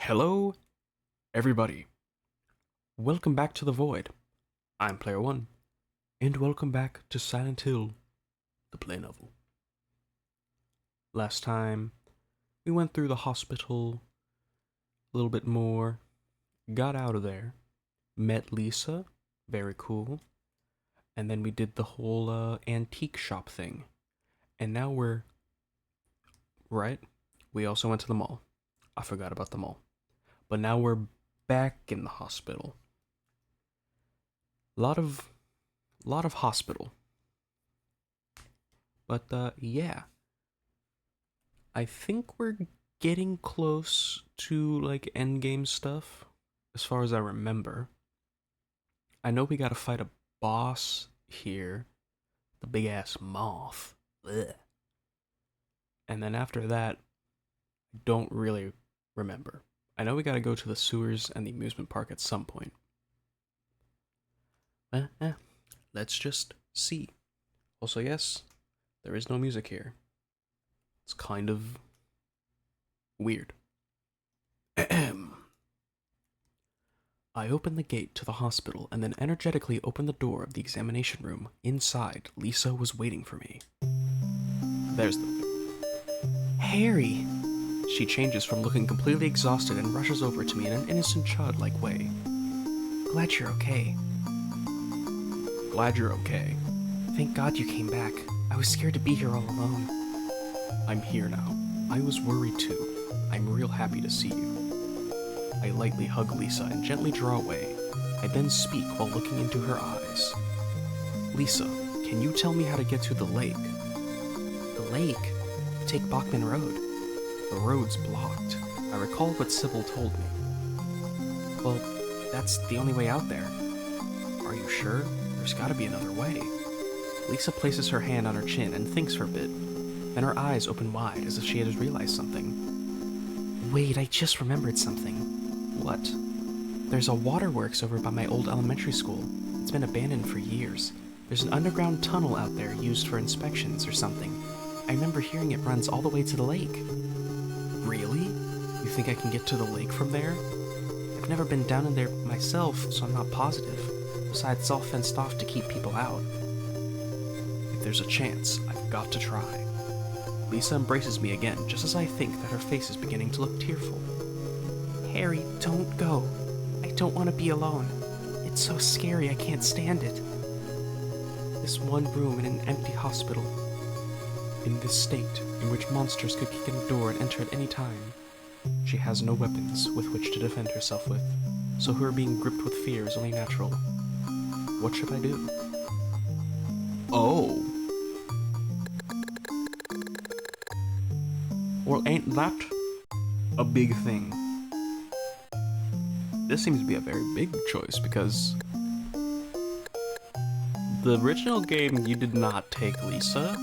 Hello, everybody. Welcome back to the Void. I'm Player One, and welcome back to Silent Hill, the play novel. Last time, we went through the hospital a little bit more, got out of there, met Lisa, very cool, and then we did the whole antique shop thing. And now right? We also went to the mall. I forgot about the mall. But now we're back in the hospital. Lot of hospital. But yeah. I think we're getting close to like endgame stuff as far as I remember. I know we got to fight a boss here, the big ass moth. Ugh. And then after that, I don't really remember. I know we got to go to the sewers and the amusement park at some point. Let's just see. Also, yes, there is no music here. It's kind of weird. I opened the gate to the hospital and then energetically opened the door of the examination room. Inside, Lisa was waiting for me. There's the... Harry! She changes from looking completely exhausted and rushes over to me in an innocent child-like way. Glad you're okay. Glad you're okay. Thank God you came back. I was scared to be here all alone. I'm here now. I was worried too. I'm real happy to see you. I lightly hug Lisa and gently draw away. I then speak while looking into her eyes. Lisa, can you tell me how to get to the lake? The lake? Take Bachman Road. The road's blocked. I recall what Sybil told me. Well, that's the only way out there. Are you sure? There's gotta be another way. Lisa places her hand on her chin and thinks for a bit. Then her eyes open wide as if she had realized something. Wait, I just remembered something. What? There's a waterworks over by my old elementary school. It's been abandoned for years. There's an underground tunnel out there used for inspections or something. I remember hearing it runs all the way to the lake. Really? You think I can get to the lake from there? I've never been down in there myself, so I'm not positive. Besides, it's all fenced off to keep people out. If there's a chance, I've got to try. Lisa embraces me again, just as I think that her face is beginning to look tearful. Harry, don't go. I don't want to be alone. It's so scary, I can't stand it. This one room in an empty hospital. In this state, in which monsters could kick in the door and enter at any time. She has no weapons with which to defend herself with, so her being gripped with fear is only natural. What should I do? Oh. Well, ain't that a big thing? This seems to be a very big choice because the original game you did not take Lisa.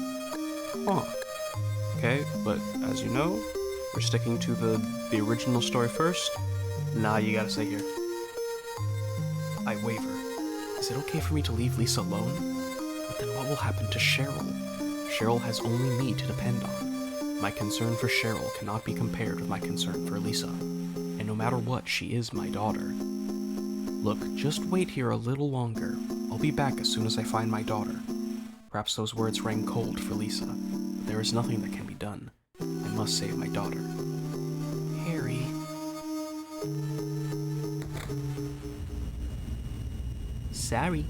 Huh. Okay, but as you know, we're sticking to the original story first. Nah, you gotta stay here. I waver. Is it okay for me to leave Lisa alone? But then what will happen to Cheryl? Cheryl has only me to depend on. My concern for Cheryl cannot be compared with my concern for Lisa. And no matter what, she is my daughter. Look, just wait here a little longer. I'll be back as soon as I find my daughter. Perhaps those words rang cold for Lisa, but there is nothing that can be done. I must save my daughter. Harry. Sorry.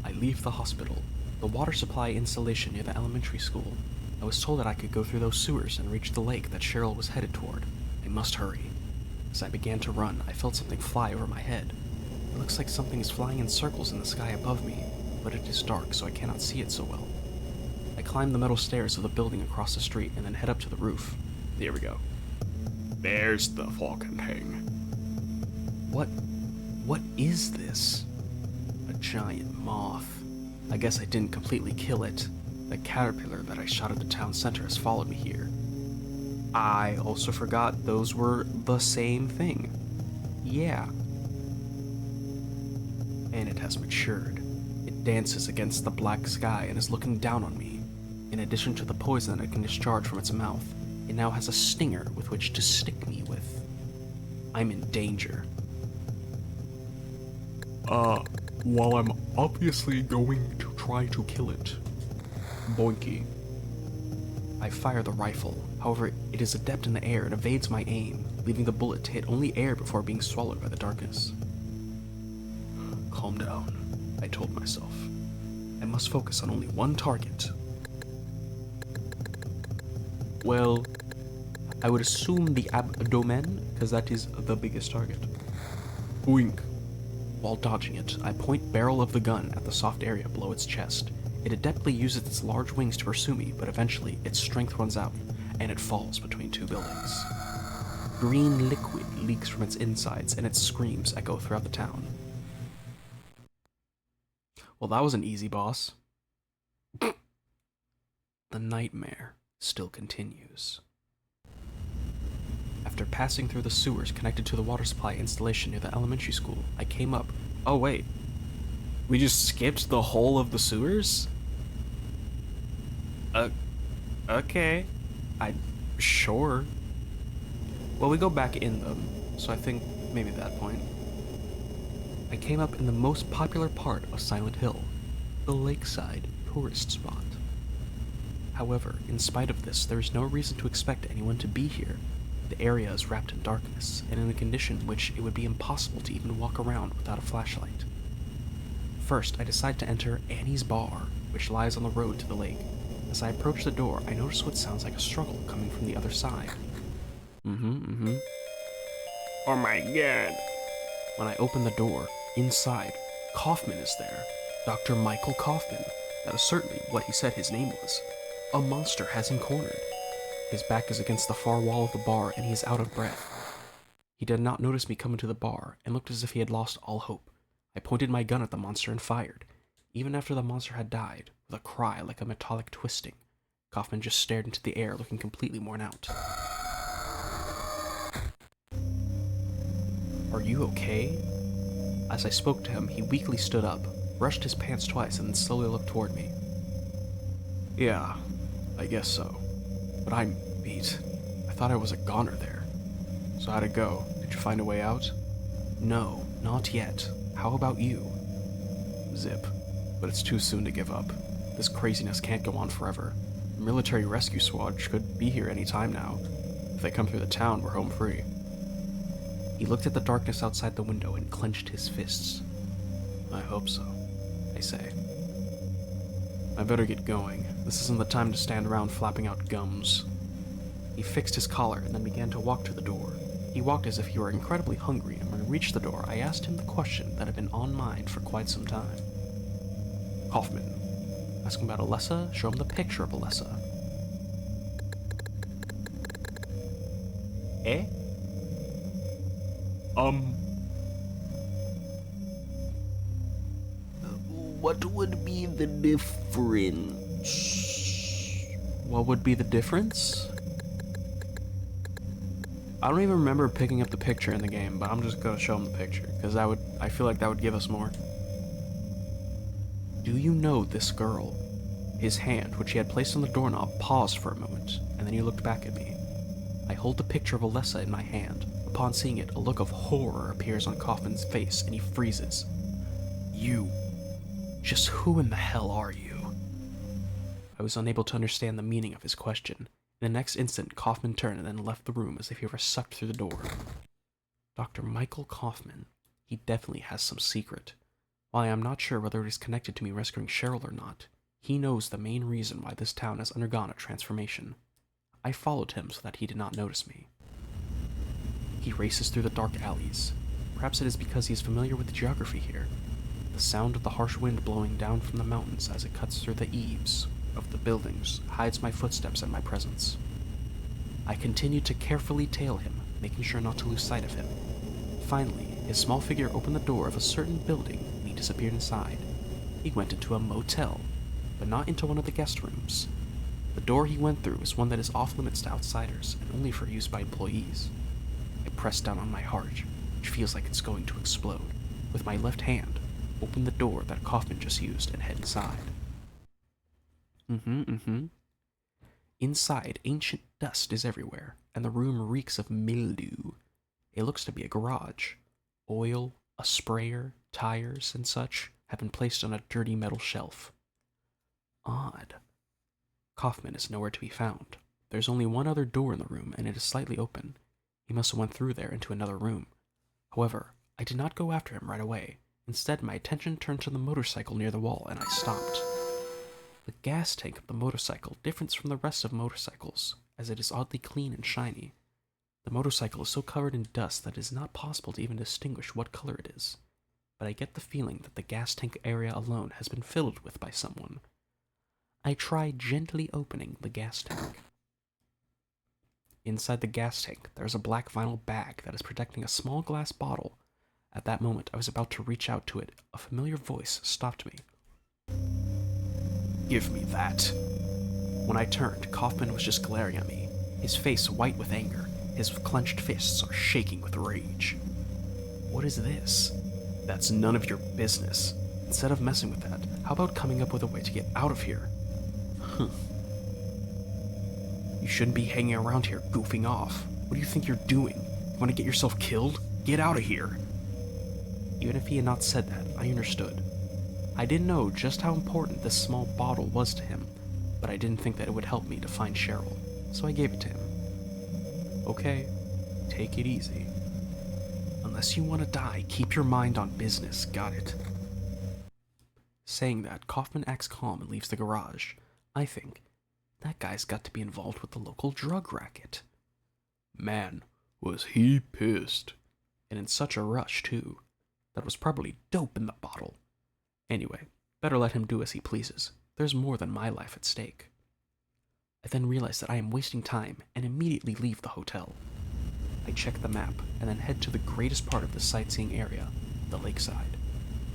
I leave the hospital, the water supply installation near the elementary school. I was told that I could go through those sewers and reach the lake that Cheryl was headed toward. I must hurry. As I began to run, I felt something fly over my head. It looks like something is flying in circles in the sky above me, but it is dark, so I cannot see it so well. I climb the metal stairs of the building across the street and then head up to the roof. There we go. There's the fucking thing. What is this? A giant moth. I guess I didn't completely kill it. The caterpillar that I shot at the town center has followed me here. I also forgot those were the same thing. Yeah. And it has matured. It dances against the black sky and is looking down on me. In addition to the poison it can discharge from its mouth, It now has a stinger with which to stick me with. I'm in danger. While I'm obviously going to try to kill it. Boinky. I fire the rifle. However, it is adept in the air and evades my aim, leaving the bullet to hit only air before being swallowed by the darkness. Calm down, I told myself. I must focus on only one target. Well, I would assume the abdomen, because that is the biggest target. Wink. While dodging it, I point barrel of the gun at the soft area below its chest. It adeptly uses its large wings to pursue me, but eventually its strength runs out, and it falls between two buildings. Green liquid leaks from its insides, and its screams echo throughout the town. Well, that was an easy boss. The nightmare still continues. After passing through the sewers connected to the water supply installation near the elementary school, I came up. Oh, wait. We just skipped the whole of the sewers? Okay. Sure. Well, we go back in them, so I think maybe at that point. I came up in the most popular part of Silent Hill, the lakeside tourist spot. However, in spite of this, there is no reason to expect anyone to be here. The area is wrapped in darkness, and in a condition in which it would be impossible to even walk around without a flashlight. First, I decide to enter Annie's Bar, which lies on the road to the lake. As I approach the door, I notice what sounds like a struggle coming from the other side. Oh my god. When I open the door, inside, Kaufman is there. Dr. Michael Kaufman. That is certainly what he said his name was. A monster has him cornered. His back is against the far wall of the bar, and he is out of breath. He did not notice me come into the bar, and looked as if he had lost all hope. I pointed my gun at the monster and fired. Even after the monster had died, with a cry like a metallic twisting, Kaufman just stared into the air, looking completely worn out. Are you okay? As I spoke to him, he weakly stood up, brushed his pants twice, and then slowly looked toward me. Yeah, I guess so. But I'm beat. I thought I was a goner there. So how'd it go? Did you find a way out? No, not yet. How about you? Zip. But it's too soon to give up. This craziness can't go on forever. The military rescue squad should be here any time now. If they come through the town, we're home free. He looked at the darkness outside the window and clenched his fists. I hope so, I say. I better get going. This isn't the time to stand around flapping out gums. He fixed his collar and then began to walk to the door. He walked as if he were incredibly hungry, and when we reached the door, I asked him the question that had been on mind for quite some time. Kaufman. Ask him about Alessa, show him the picture of Alessa. Eh? What would be the difference? What would be the difference? I don't even remember picking up the picture in the game, but I'm just gonna show him the picture, because I feel like that would give us more. Do you know this girl? His hand, which he had placed on the doorknob, paused for a moment, and then he looked back at me. I hold the picture of Alessa in my hand. Upon seeing it, a look of horror appears on Kaufman's face, and he freezes. You. Just who in the hell are you? I was unable to understand the meaning of his question. In the next instant, Kaufman turned and then left the room as if he were sucked through the door. Dr. Michael Kaufman. He definitely has some secret. While I am not sure whether it is connected to me rescuing Cheryl or not, he knows the main reason why this town has undergone a transformation. I followed him so that he did not notice me. He races through the dark alleys. Perhaps it is because he is familiar with the geography here. The sound of the harsh wind blowing down from the mountains as it cuts through the eaves of the buildings hides my footsteps and my presence. I continued to carefully tail him, making sure not to lose sight of him. Finally, his small figure opened the door of a certain building and he disappeared inside. He went into a motel, but not into one of the guest rooms. The door he went through is one that is off limits to outsiders and only for use by employees. I press down on my heart, which feels like it's going to explode. With my left hand, open the door that Kaufman just used and head inside. Inside, ancient dust is everywhere, and the room reeks of mildew. It looks to be a garage. Oil, a sprayer, tires, and such have been placed on a dirty metal shelf. Odd. Kaufman is nowhere to be found. There's only one other door in the room, and it is slightly open. He must have went through there into another room. However, I did not go after him right away. Instead, my attention turned to the motorcycle near the wall, and I stopped. The gas tank of the motorcycle differs from the rest of motorcycles, as it is oddly clean and shiny. The motorcycle is so covered in dust that it is not possible to even distinguish what color it is, but I get the feeling that the gas tank area alone has been filled with by someone. I try gently opening the gas tank. Inside the gas tank, there is a black vinyl bag that is protecting a small glass bottle. At that moment, I was about to reach out to it. A familiar voice stopped me. "Give me that." When I turned, Kaufman was just glaring at me, his face white with anger. His clenched fists are shaking with rage. What is this? That's none of your business. Instead of messing with that, how about coming up with a way to get out of here? You shouldn't be hanging around here goofing off. What do you think you're doing? You want to get yourself killed? Get out of here. Even if he had not said that, I understood. I didn't know just how important this small bottle was to him, but I didn't think that it would help me to find Cheryl, so I gave it to him. Okay, take it easy. Unless you want to die, keep your mind on business, got it? Saying that, Kaufman acts calm and leaves the garage. I think, that guy's got to be involved with the local drug racket. Man, was he pissed. And in such a rush, too. That was probably dope in the bottle. Anyway, better let him do as he pleases. There's more than my life at stake. I then realize that I am wasting time and immediately leave the hotel. I check the map and then head to the greatest part of the sightseeing area, the lakeside.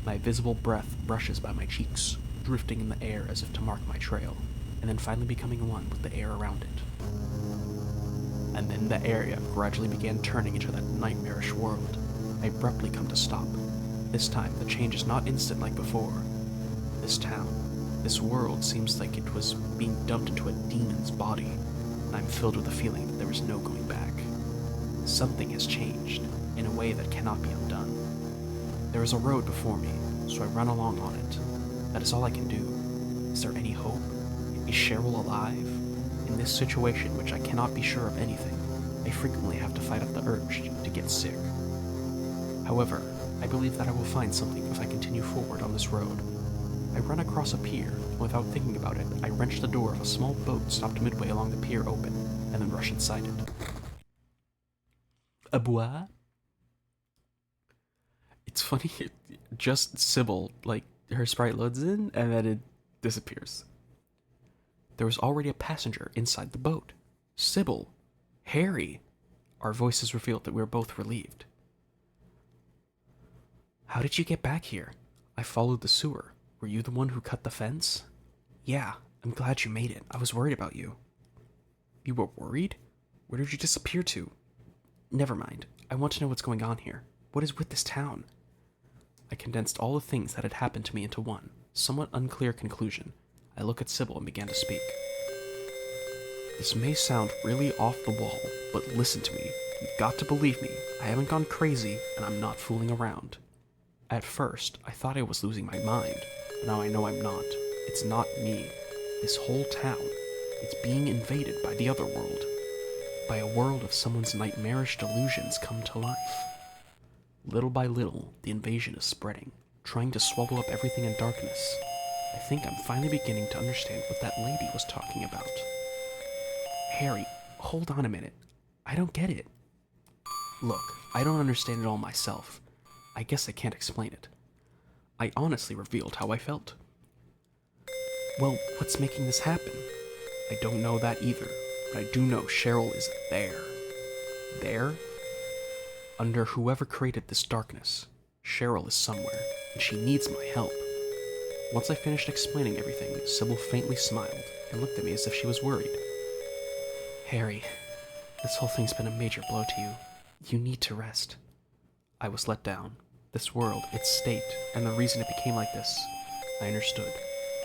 My visible breath brushes by my cheeks, drifting in the air as if to mark my trail, and then finally becoming one with the air around it. And then the area gradually began turning into that nightmarish world. I abruptly come to stop. This time, the change is not instant like before. This town, this world seems like it was being dumped into a demon's body, and I'm filled with the feeling that there is no going back. Something has changed, in a way that cannot be undone. There is a road before me, so I run along on it. That is all I can do. Is there any hope? Is Cheryl alive? In this situation, which I cannot be sure of anything, I frequently have to fight off the urge to get sick. However, I believe that I will find something if I continue forward on this road. I run across a pier, and without thinking about it, I wrench the door of a small boat stopped midway along the pier open, and then rush inside it. A bois? It's funny, just Sybil, like, her sprite loads in, and then it disappears. There was already a passenger inside the boat. Sybil. Harry. Our voices revealed that we were both relieved. How did you get back here? I followed the sewer. Were you the one who cut the fence? Yeah, I'm glad you made it. I was worried about you. You were worried? Where did you disappear to? Never mind. I want to know what's going on here. What is with this town? I condensed all the things that had happened to me into one, somewhat unclear conclusion. I looked at Sybil and began to speak. This may sound really off the wall, but listen to me. You've got to believe me. I haven't gone crazy, and I'm not fooling around. At first, I thought I was losing my mind, but now I know I'm not. It's not me. This whole town, it's being invaded by the other world. By a world of someone's nightmarish delusions come to life. Little by little, the invasion is spreading, trying to swallow up everything in darkness. I think I'm finally beginning to understand what that lady was talking about. Harry, hold on a minute. I don't get it. Look, I don't understand it all myself. I guess I can't explain it. I honestly revealed how I felt. Well, what's making this happen? I don't know that either, but I do know Cheryl is there. There? Under whoever created this darkness, Cheryl is somewhere, and she needs my help. Once I finished explaining everything, Sybil faintly smiled and looked at me as if she was worried. Harry, this whole thing's been a major blow to you. You need to rest. I was let down. This world, its state, and the reason it became like this. I understood,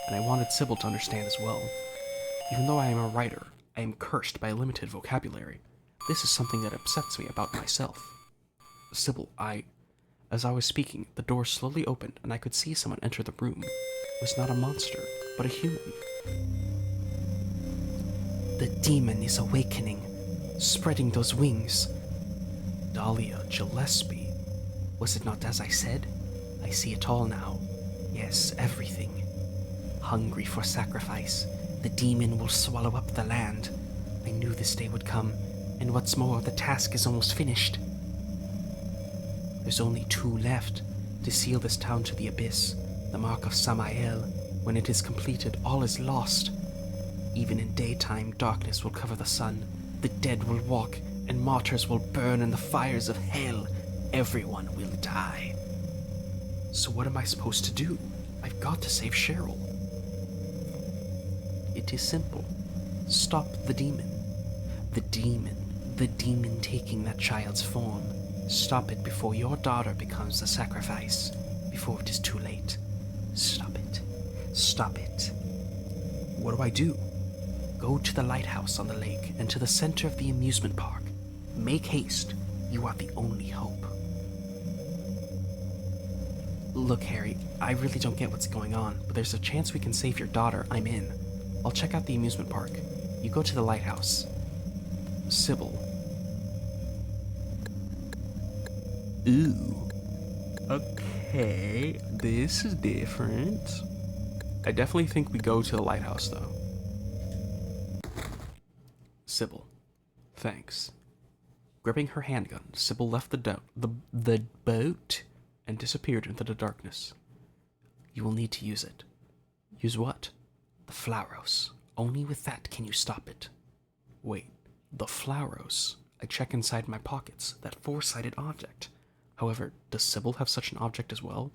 and I wanted Sybil to understand as well. Even though I am a writer, I am cursed by a limited vocabulary. This is something that upsets me about myself. Sybil, As I was speaking, the door slowly opened and I could see someone enter the room. It was not a monster, but a human. The demon is awakening, spreading those wings. Dahlia Gillespie. Was it not as I said? I see it all now. Yes, everything. Hungry for sacrifice, the demon will swallow up the land. I knew this day would come, and what's more, the task is almost finished. There's only 2 left to seal this town to the abyss, the mark of Samael. When it is completed, all is lost. Even in daytime, darkness will cover the sun. The dead will walk, and martyrs will burn in the fires of hell. Everyone will die. So what am I supposed to do? I've got to save Cheryl. It is simple. Stop the demon. The demon taking that child's form. Stop it before your daughter becomes the sacrifice, before it is too late. Stop it. Stop it. What do I do? Go to the lighthouse on the lake and to the center of the amusement park. Make haste. You are the only hope. Look, Harry, I really don't get what's going on, but there's a chance we can save your daughter. I'm in. I'll check out the amusement park. You go to the lighthouse. Sybil. Ooh. Okay, this is different. I definitely think we go to the lighthouse, though. Sybil. Thanks. Gripping her handgun, Sybil left the boat and disappeared into the darkness. You will need to use it. Use what? The Flauros. Only with that can you stop it. Wait, the Flauros? I check inside my pockets, that 4-sided object. However, does Sybil have such an object as well?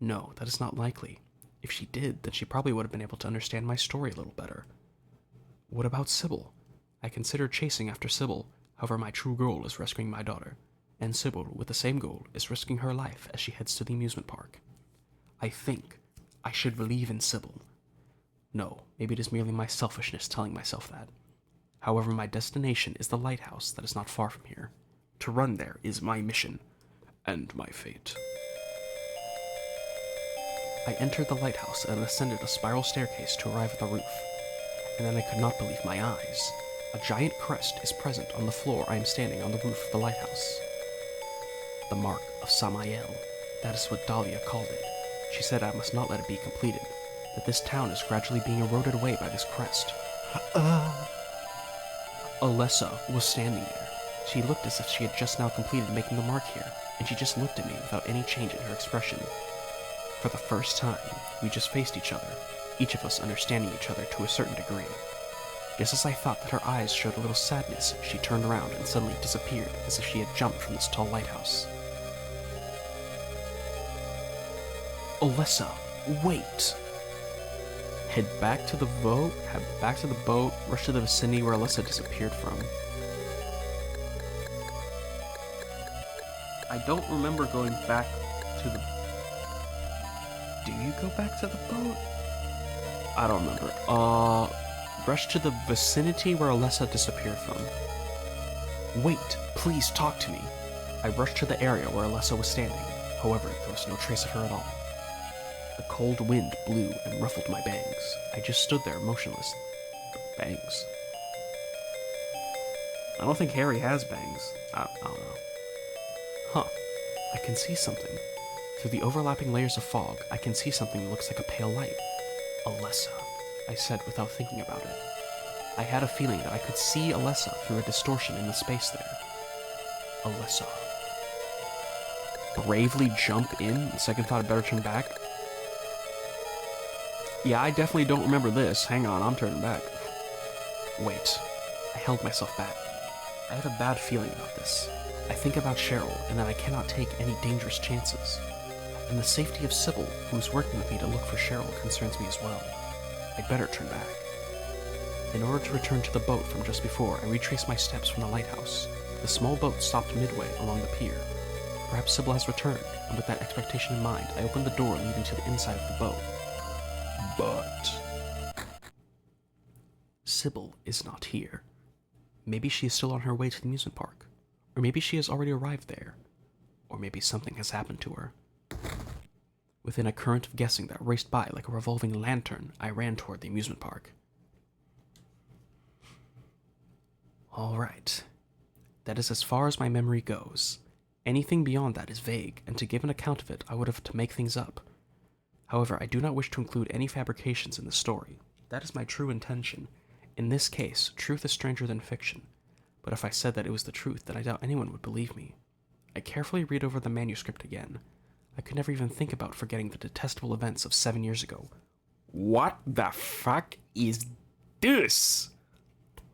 No, that is not likely. If she did, then she probably would have been able to understand my story a little better. What about Sybil? I considered chasing after Sybil, however my true goal is rescuing my daughter, and Sybil, with the same goal, is risking her life as she heads to the amusement park. I think I should believe in Sybil. No, maybe it is merely my selfishness telling myself that. However, my destination is the lighthouse that is not far from here. To run there is my mission, and my fate. I entered the lighthouse and ascended a spiral staircase to arrive at the roof, and then I could not believe my eyes. A giant crest is present on the floor I am standing on the roof of the lighthouse. The mark of Samael. That is what Dahlia called it. She said I must not let it be completed, that this town is gradually being eroded away by this crest. Alessa was standing there. She looked as if she had just now completed making the mark here, and she just looked at me without any change in her expression. For the first time, we just faced each other, each of us understanding each other to a certain degree. Just as I thought that her eyes showed a little sadness, she turned around and suddenly disappeared as if she had jumped from this tall lighthouse. Alessa, wait! Head back to the boat, rush to the vicinity where Alessa disappeared from. I don't remember going back to the... Do you go back to the boat? I don't remember. Rush to the vicinity where Alessa disappeared from. Wait, please talk to me. I rushed to the area where Alessa was standing. However, there was no trace of her at all. A cold wind blew and ruffled my bangs. I just stood there motionless. Bangs? I don't think Harry has bangs. I don't know. Huh. I can see something. Through the overlapping layers of fog, I can see something that looks like a pale light. Alessa, I said without thinking about it. I had a feeling that I could see Alessa through a distortion in the space there. Alessa. Bravely jump in, the second thought I'd better turn back. Yeah, I definitely don't remember this. Hang on, I'm turning back. Wait. I held myself back. I have a bad feeling about this. I think about Cheryl, and that I cannot take any dangerous chances. And the safety of Sybil, who's working with me to look for Cheryl, concerns me as well. I'd better turn back. In order to return to the boat from just before, I retraced my steps from the lighthouse. The small boat stopped midway along the pier. Perhaps Sybil has returned, and with that expectation in mind, I opened the door leading to the inside of the boat. But... Sybil is not here. Maybe she is still on her way to the amusement park. Or maybe she has already arrived there. Or maybe something has happened to her. Within a current of guessing that raced by like a revolving lantern, I ran toward the amusement park. Alright. That is as far as my memory goes. Anything beyond that is vague, and to give an account of it, I would have to make things up. However, I do not wish to include any fabrications in the story. That is my true intention. In this case, truth is stranger than fiction. But if I said that it was the truth, then I doubt anyone would believe me. I carefully read over the manuscript again. I could never even think about forgetting the detestable events of 7 years ago. What the fuck is this?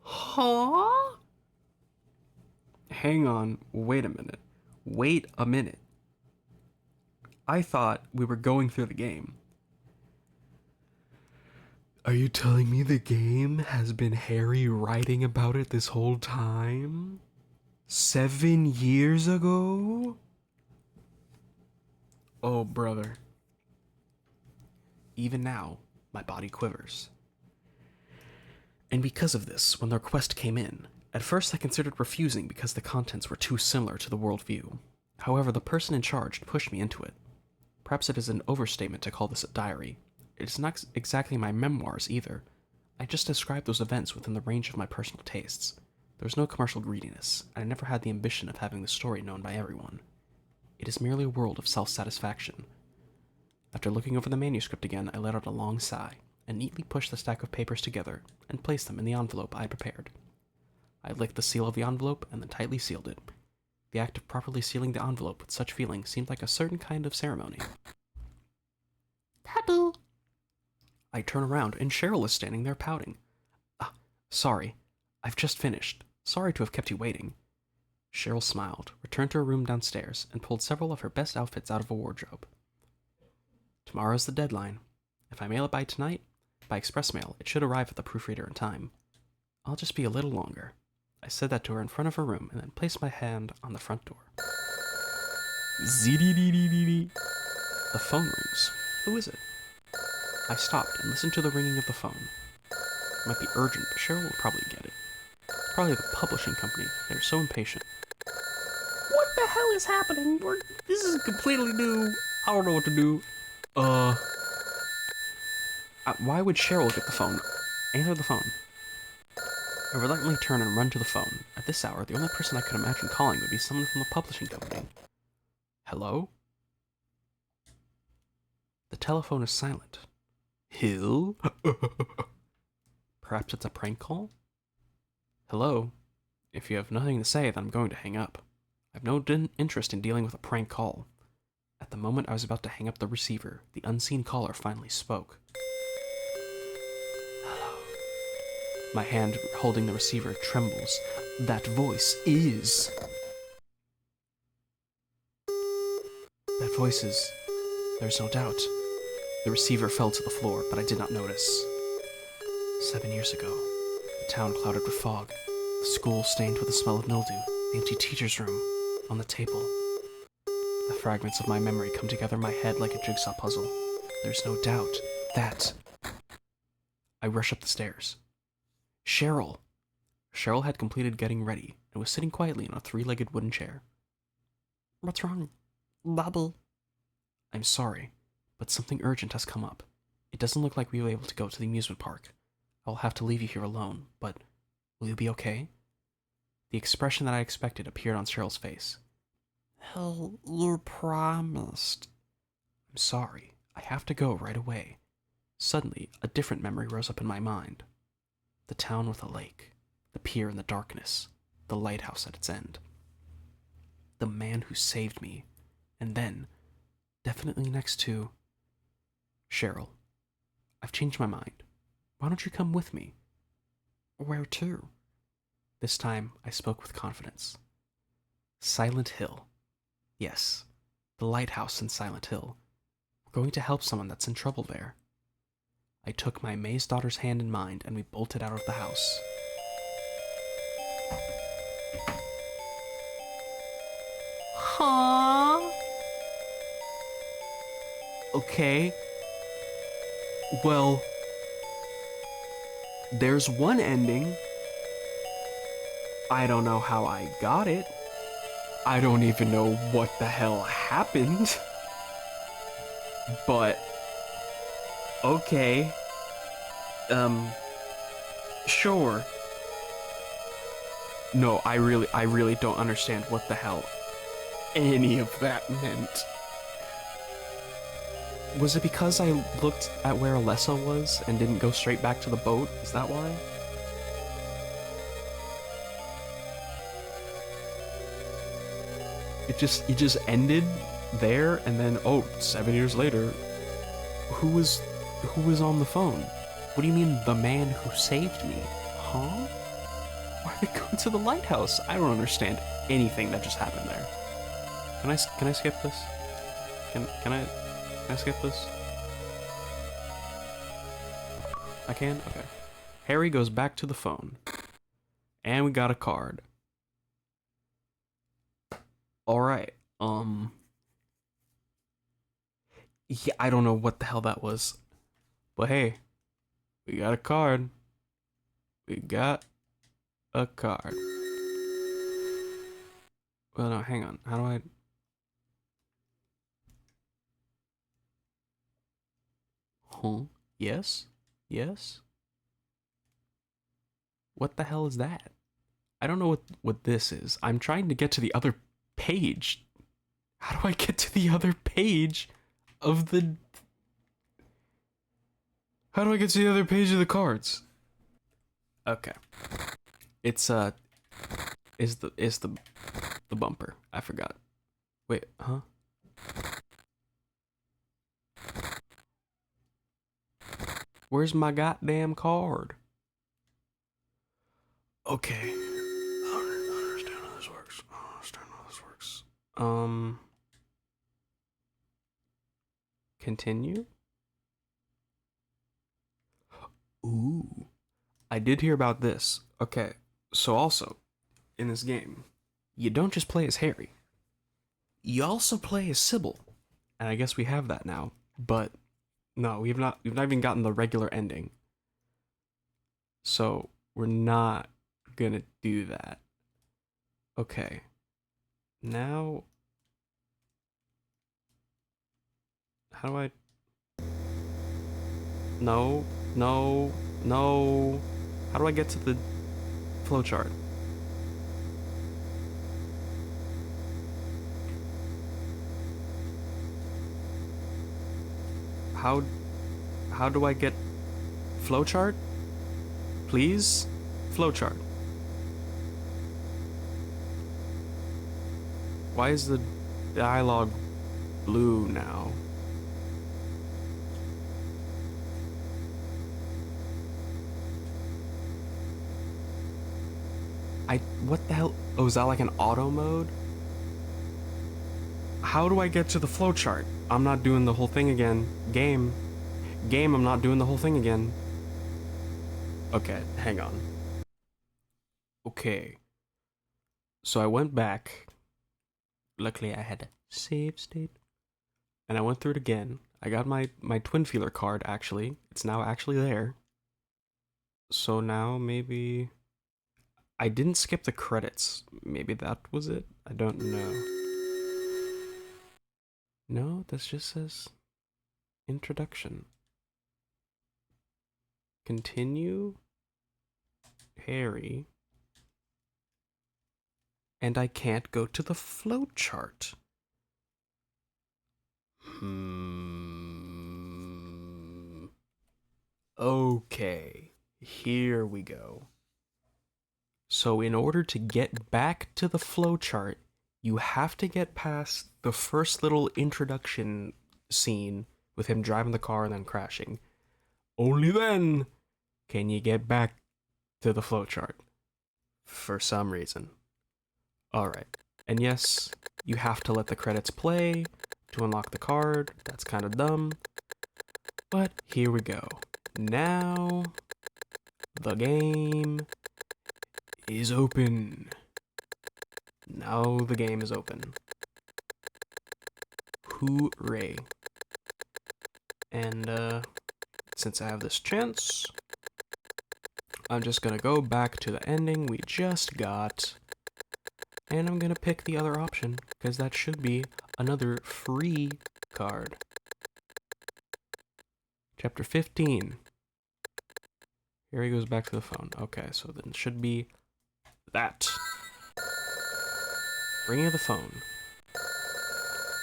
Huh? Hang on, wait a minute. Wait a minute. I thought we were going through the game. Are you telling me the game has been Harry writing about it this whole time? 7 years ago? Oh, brother. Even now, my body quivers. And because of this, when the request came in, at first I considered refusing because the contents were too similar to the worldview. However, the person in charge pushed me into it. Perhaps it is an overstatement to call this a diary. It is not exactly my memoirs either. I just described those events within the range of my personal tastes. There was no commercial greediness, and I never had the ambition of having the story known by everyone. It is merely a world of self-satisfaction. After looking over the manuscript again, I let out a long sigh, and neatly pushed the stack of papers together, and placed them in the envelope I prepared. I licked the seal of the envelope, and then tightly sealed it. The act of properly sealing the envelope with such feeling seemed like a certain kind of ceremony. Taboo! I turn around, and Cheryl is standing there pouting. Sorry. I've just finished. Sorry to have kept you waiting. Cheryl smiled, returned to her room downstairs, and pulled several of her best outfits out of a wardrobe. Tomorrow's the deadline. If I mail it by tonight, by express mail, it should arrive at the proofreader in time. I'll just be a little longer. I said that to her in front of her room, and then placed my hand on the front door. Zee-dee-dee-dee-dee-dee. The phone rings. Who is it? I stopped and listened to the ringing of the phone. It might be urgent, but Cheryl will probably get it. It's probably the publishing company. They're so impatient. What the hell is happening? This is completely new. I don't know what to do. Why would Cheryl get the phone? Answer the phone. I reluctantly turn and run to the phone. At this hour, the only person I could imagine calling would be someone from the publishing company. Hello? The telephone is silent. Hill? Perhaps it's a prank call? Hello? If you have nothing to say, then I'm going to hang up. I've no interest in dealing with a prank call. At the moment I was about to hang up the receiver, the unseen caller finally spoke. Hello. My hand holding the receiver trembles. That voice is... That voice is... There's no doubt. The receiver fell to the floor, but I did not notice. 7 years ago, the town clouded with fog, the school stained with the smell of mildew, the empty teacher's room, on the table. The fragments of my memory come together in my head like a jigsaw puzzle. There's no doubt that... I rush up the stairs. Cheryl! Cheryl had completed getting ready and was sitting quietly in a three-legged wooden chair. What's wrong? Bubble. I'm sorry, but something urgent has come up. It doesn't look like we will be able to go to the amusement park. I'll have to leave you here alone, but will you be okay? The expression that I expected appeared on Cheryl's face. Hell, you promised. I'm sorry. I have to go right away. Suddenly, a different memory rose up in my mind. The town with a lake, the pier in the darkness, the lighthouse at its end. The man who saved me, and then, definitely next to... Cheryl, I've changed my mind. Why don't you come with me? Where to? This time, I spoke with confidence. Silent Hill. Yes, the lighthouse in Silent Hill. We're going to help someone that's in trouble there. I took my May's daughter's hand in mine, and we bolted out of the house. Huh? Okay. Well... There's one ending. I don't know how I got it. I don't even know what the hell happened. But okay. Sure. No, I really don't understand what the hell any of that meant. Was it because I looked at where Alessa was and didn't go straight back to the boat? Is that why? It just ended there, and then oh, 7 years later, who was on the phone? What do you mean the man who saved me? Huh? Why are they going to the lighthouse? I don't understand anything that just happened there. Can I skip this? Can I skip this? I can? Okay. Harry goes back to the phone. And we got a card. Alright. Yeah, I don't know what the hell that was. But hey, we got a card. We got a card. Well, no, hang on. How do I... Huh? Yes? Yes? What the hell is that? I don't know what this is. I'm trying to get to the other page. How do I get to the other page of the... How do I get to the other page of the cards? Okay. It's, is the bumper. I forgot. Wait, huh? Where's my goddamn card? Okay. I don't understand how this works. I don't understand how this works. Continue? Ooh. I did hear about this. Okay. So also, in this game, you don't just play as Harry. You also play as Sybil. And I guess we have that now. But no, we've not even gotten the regular ending. So we're not gonna do that. Okay. Now, how do I... No, no, no. How do I get to the flowchart? How do I get flowchart? Please? Flowchart. Why is the dialogue blue now? What the hell? Oh, is that like an auto mode? How do I get to the flowchart? I'm not doing the whole thing again. Game, I'm not doing the whole thing again. Okay, hang on. Okay. So I went back. Luckily I had a save state. And I went through it again. I got my twin feeler card actually. It's now actually there. So now maybe... I didn't skip the credits. Maybe that was it? I don't know. No, this just says introduction. Continue. Harry. And I can't go to the flowchart. Okay, here we go. So in order to get back to the flowchart, you have to get past the first little introduction scene with him driving the car and then crashing. Only then can you get back to the flowchart. For some reason. Alright. And yes, you have to let the credits play to unlock the card. That's kind of dumb. But here we go. Now, the game is open. Now the game is open. Hooray. And, since I have this chance, I'm just gonna go back to the ending we just got, and I'm gonna pick the other option, because that should be another free card. Chapter 15. Here he goes back to the phone. Okay, so then it should be that. Ringing of the phone.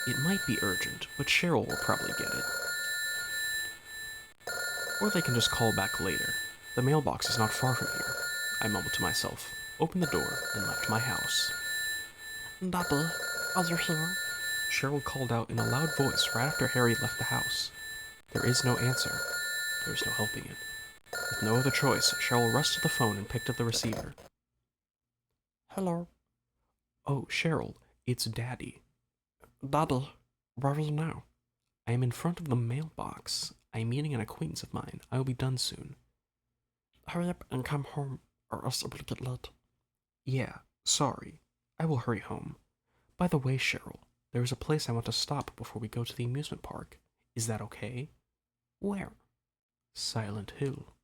It might be urgent, but Cheryl will probably get it. Or they can just call back later. The mailbox is not far from here. I mumbled to myself, opened the door, and left my house. Daddy, are you here? Cheryl called out in a loud voice right after Harry left the house. There is no answer. There is no helping it. With no other choice, Cheryl rushed to the phone and picked up the receiver. Hello. Oh, Cheryl, it's Daddy. Daddy, where are you now? I am in front of the mailbox. I am meeting an acquaintance of mine. I will be done soon. Hurry up and come home, or else it will get late. Yeah, sorry. I will hurry home. By the way, Cheryl, there is a place I want to stop before we go to the amusement park. Is that okay? Where? Silent Hill.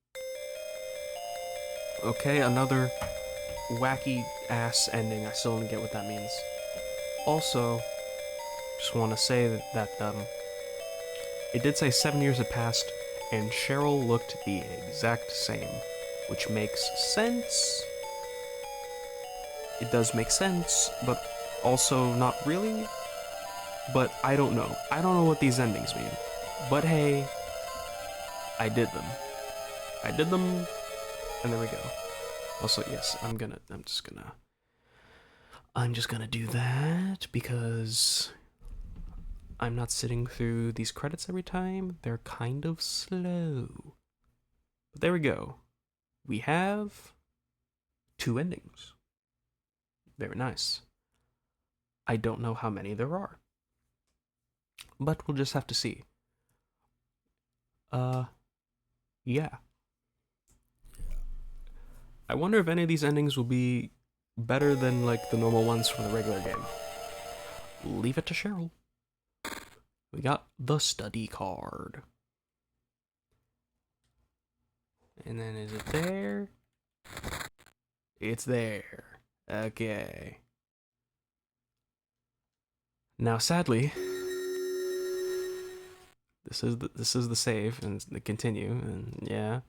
Okay, another wacky ass ending. I still don't get what that means. Also, just want to say that it did say 7 years had passed, and Cheryl looked the exact same, which makes sense. It does make sense, but also not really. But I don't know. I don't know what these endings mean. But hey, I did them. I did them, and there we go. Also, yes, I'm just gonna do that because I'm not sitting through these credits every time. They're kind of slow. But there we go. We have 2 endings. Very nice. I don't know how many there are, but we'll just have to see. Yeah. I wonder if any of these endings will be better than like the normal ones from the regular game. Leave it to Cheryl. We got the study card. And then is it there? It's there. Okay. Now sadly, this is the save and the continue, and yeah.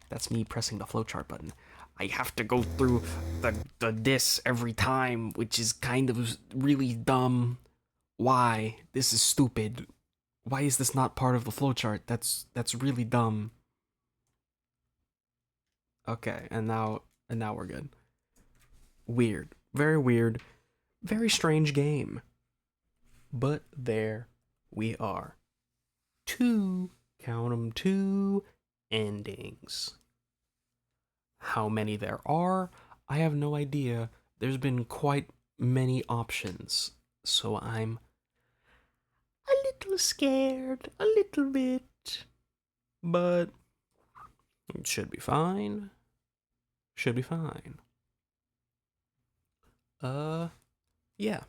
That's me pressing the flowchart button. I have to go through the this every time, which is kind of really dumb. Why? This is stupid. Why is this not part of the flowchart? That's really dumb. Okay, and now we're good. Weird. Very weird. Very strange game. But there we are. 2, count 'em, 2 endings. How many there are, I have no idea. There's been quite many options, so I'm a little scared, a little bit, but it should be fine. Should be fine. Yeah.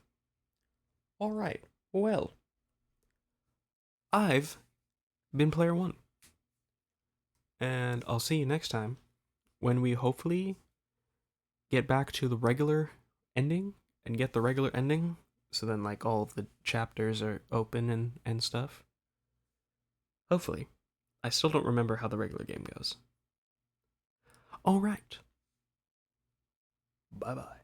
All right. Well, I've been Player One, and I'll see you next time when we hopefully get back to the regular ending and get the regular ending. So then, like, all of the chapters are open and stuff. Hopefully. I still don't remember how the regular game goes. All right. Bye bye.